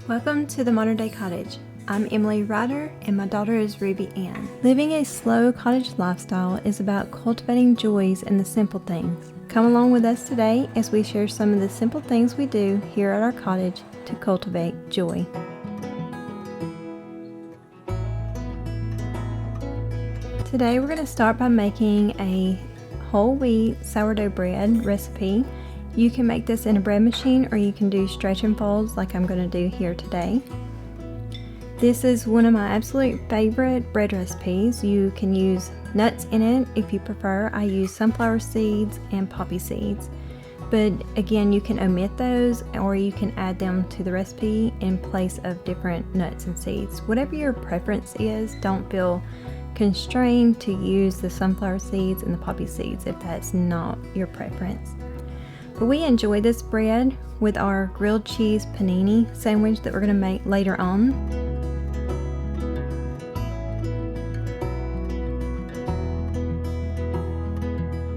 Welcome to the Modern Day Cottage. I'm Emily Ryder and my daughter is Ruby Ann. Living a slow cottage lifestyle is about cultivating joys in the simple things. Come along with us today as we share some of the simple things we do here at our cottage to cultivate joy. Today we're going to start by making a whole wheat sourdough bread recipe. You can make this in a bread machine or you can do stretch and folds like I'm going to do here today. This is one of my absolute favorite bread recipes. You can use nuts in it if you prefer. I use sunflower seeds and poppy seeds. But again, you can omit those or you can add them to the recipe in place of different nuts and seeds. Whatever your preference is, don't feel constrained to use the sunflower seeds and the poppy seeds if that's not your preference. But we enjoy this bread with our grilled cheese panini sandwich that we're going to make later on.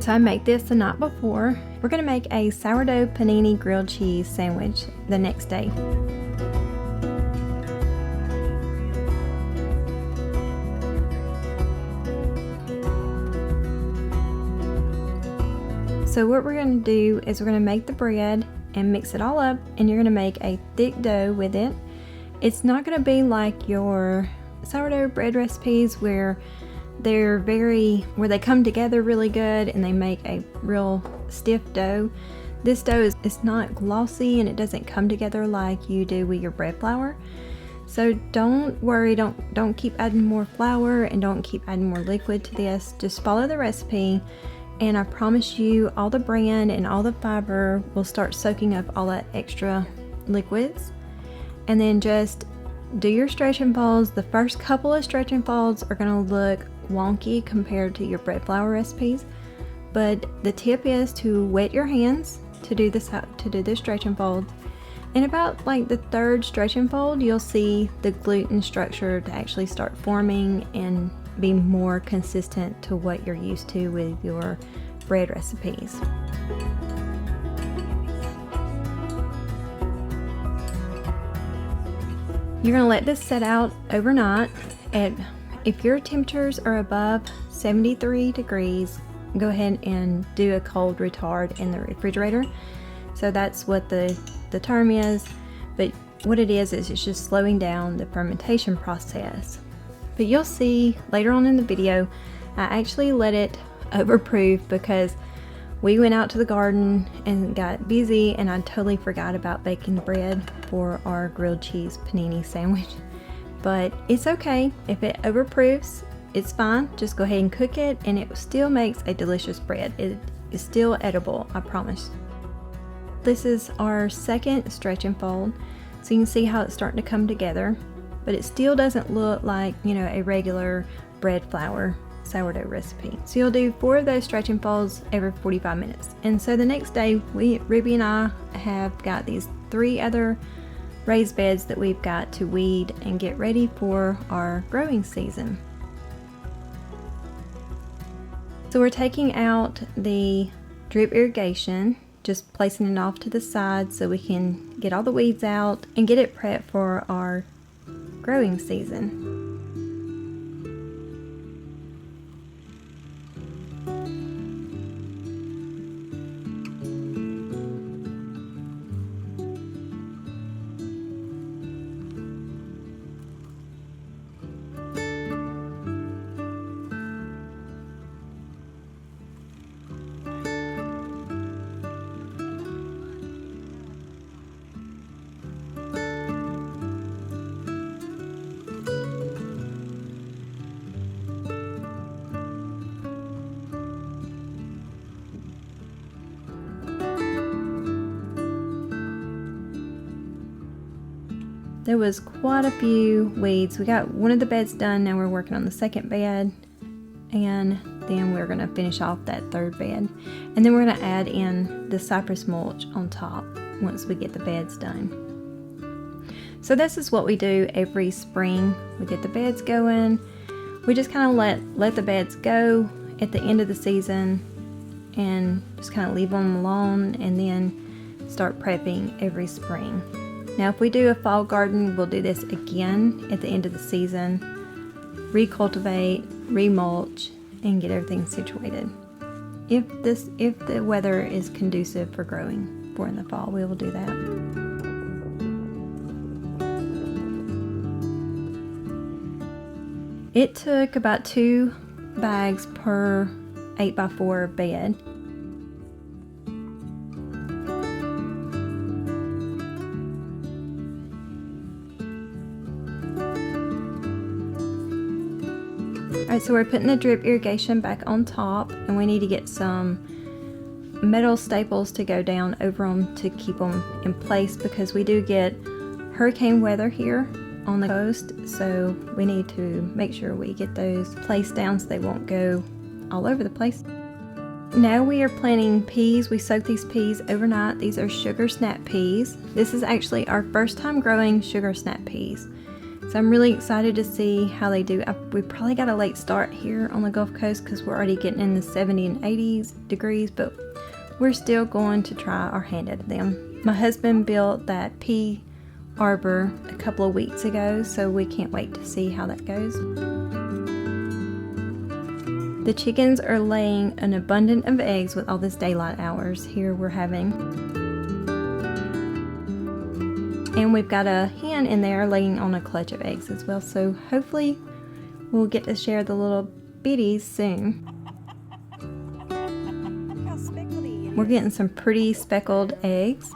So I make this the night before. We're going to make a sourdough panini grilled cheese sandwich the next day. So what we're going to do is we're going to make the bread and mix it all up, and you're going to make a thick dough with it. It's not going to be like your sourdough bread recipes where they come together really good and they make a real stiff dough. This dough is not glossy and it doesn't come together like you do with your bread flour. So don't worry, don't keep adding more flour and don't keep adding more liquid to this. Just follow the recipe. And I promise you all the bran and all the fiber will start soaking up all that extra liquids. And then just do your stretch and folds. The first couple of stretch and folds are going to look wonky compared to your bread flour recipes. But the tip is to wet your hands to do the stretch and folds. And about like the third stretch and fold, you'll see the gluten structure to actually start forming and be more consistent to what you're used to with your bread recipes. You're going to let this set out overnight. If your temperatures are above 73 degrees, go ahead and do a cold retard in the refrigerator. So that's what the term is, but what it is it's just slowing down the fermentation process. But you'll see later on in the video, I actually let it overproof because we went out to the garden and got busy and I totally forgot about baking the bread for our grilled cheese panini sandwich. But it's okay, if it overproofs, it's fine. Just go ahead and cook it and it still makes a delicious bread. It is still edible, I promise. This is our second stretch and fold, so you can see how it's starting to come together. But it still doesn't look like, a regular bread flour sourdough recipe. So you'll do 4 of those stretch and folds every 45 minutes. And so the next day, Ruby and I have got these 3 other raised beds that we've got to weed and get ready for our growing season. So we're taking out the drip irrigation, just placing it off to the side so we can get all the weeds out and get it prepped for our growing season. There was quite a few weeds. We got one of the beds done, now we're working on the second bed, and then we're going to finish off that third bed. And then we're going to add in the cypress mulch on top once we get the beds done. So this is what we do every spring. We get the beds going. We just kind of let the beds go at the end of the season and just kind of leave them alone and then start prepping every spring. Now if we do a fall garden, we'll do this again at the end of the season. Recultivate, remulch, and get everything situated. If the weather is conducive for growing for in the fall, we will do that. It took about 2 bags per 8x4 bed. Alright, so we're putting the drip irrigation back on top, and we need to get some metal staples to go down over them to keep them in place, because we do get hurricane weather here on the coast, so we need to make sure we get those placed down so they won't go all over the place. Now we are planting peas. We soak these peas overnight. These are sugar snap peas. This is actually our first time growing sugar snap peas. So I'm really excited to see how they do. We probably got a late start here on the Gulf Coast because we're already getting in the 70 and 80s degrees, but we're still going to try our hand at them. My husband built that pea arbor a couple of weeks ago, so we can't wait to see how that goes. The chickens are laying an abundance of eggs with all this daylight hours here we're having. And we've got a hen in there laying on a clutch of eggs as well, so hopefully we'll get to share the little bitties soon. We're getting some pretty speckled eggs.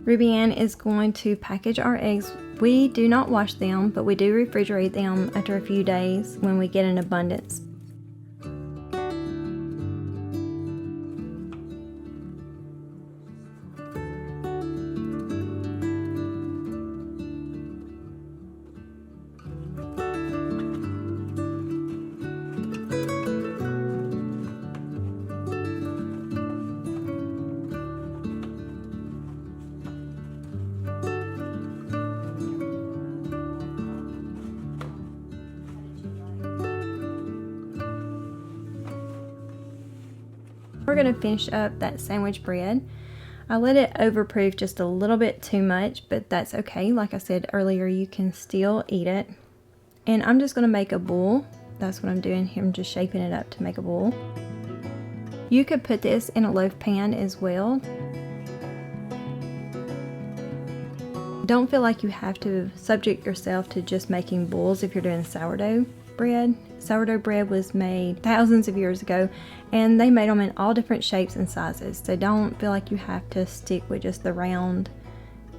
Ruby Ann is going to package our eggs. We do not wash them, but we do refrigerate them after a few days when we get an abundance. We're going to finish up that sandwich bread. I let it overproof just a little bit too much, but that's okay. Like I said earlier, you can still eat it. And I'm just going to make a bowl. That's what I'm doing here. I'm just shaping it up to make a bowl. You could put this in a loaf pan as well. Don't feel like you have to subject yourself to just making bowls if you're doing sourdough bread. Sourdough bread was made thousands of years ago, and they made them in all different shapes and sizes. So don't feel like you have to stick with just the round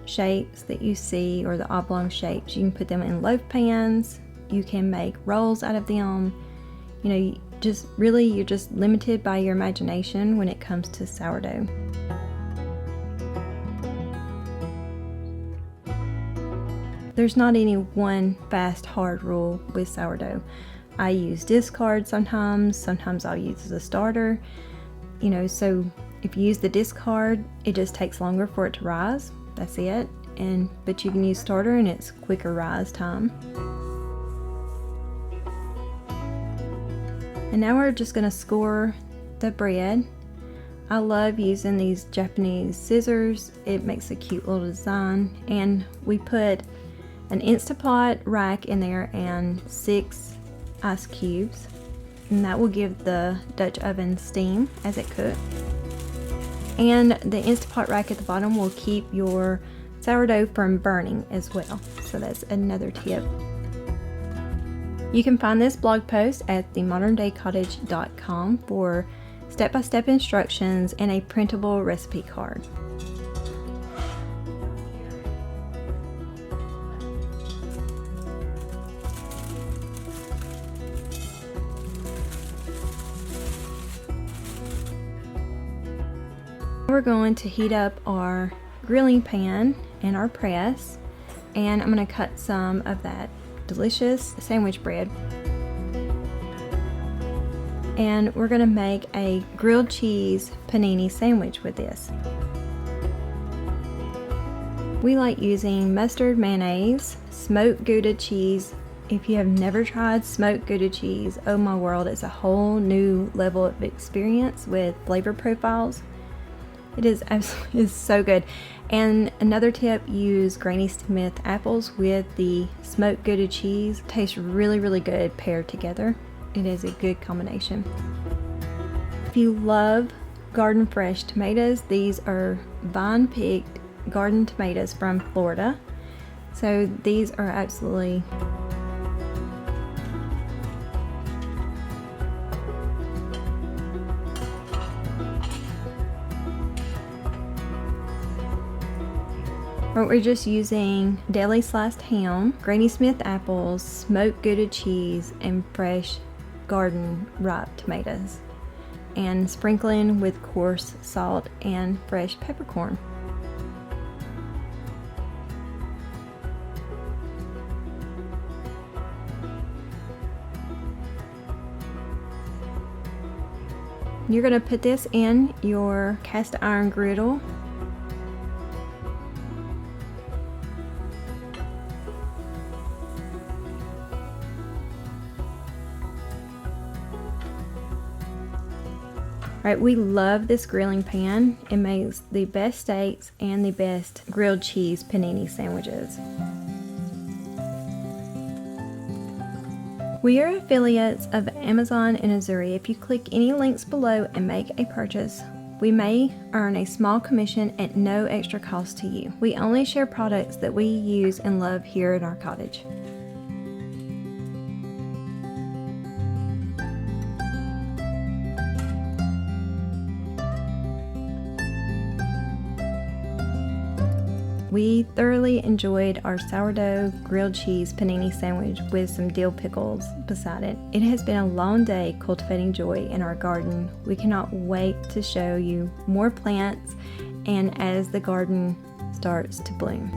shapes that you see or the oblong shapes. You can put them in loaf pans. You can make rolls out of them. You know, you're just limited by your imagination when it comes to sourdough. There's not any one fast, hard rule with sourdough. I use discard sometimes I'll use as a starter. You know, so if you use the discard, it just takes longer for it to rise. That's it. But you can use starter and it's quicker rise time. And now we're just gonna score the bread. I love using these Japanese scissors. It makes a cute little design. And we put an Instapot rack in there and 6 ice cubes, and that will give the Dutch oven steam as it cooks. And the Instapot rack at the bottom will keep your sourdough from burning as well, so that's another tip. You can find this blog post at themoderndaycottage.com for step-by-step instructions and a printable recipe card. We're going to heat up our grilling pan and our press, and I'm going to cut some of that delicious sandwich bread. And we're going to make a grilled cheese panini sandwich with this. We like using mustard mayonnaise, smoked Gouda cheese. If you have never tried smoked Gouda cheese, oh my world, it's a whole new level of experience with flavor profiles. It is absolutely so good. And another tip, use Granny Smith apples with the smoked Gouda cheese. Tastes really, really good paired together. It is a good combination. If you love garden fresh tomatoes, these are vine-picked garden tomatoes from Florida. So these are absolutely we're just using deli sliced ham, Granny Smith apples, smoked Gouda cheese, and fresh garden ripe tomatoes, and sprinkling with coarse salt and fresh peppercorn. You're going to put this in your cast iron griddle. Alright, we love this grilling pan. It makes the best steaks and the best grilled cheese panini sandwiches. We are affiliates of Amazon and Azuri. If you click any links below and make a purchase, we may earn a small commission at no extra cost to you. We only share products that we use and love here at our cottage. We thoroughly enjoyed our sourdough grilled cheese panini sandwich with some dill pickles beside it. It has been a long day cultivating joy in our garden. We cannot wait to show you more plants and as the garden starts to bloom.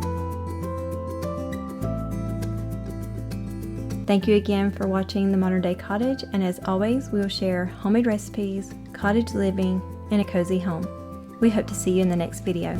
Thank you again for watching the Modern Day Cottage, and as always, we will share homemade recipes, cottage living, and a cozy home. We hope to see you in the next video.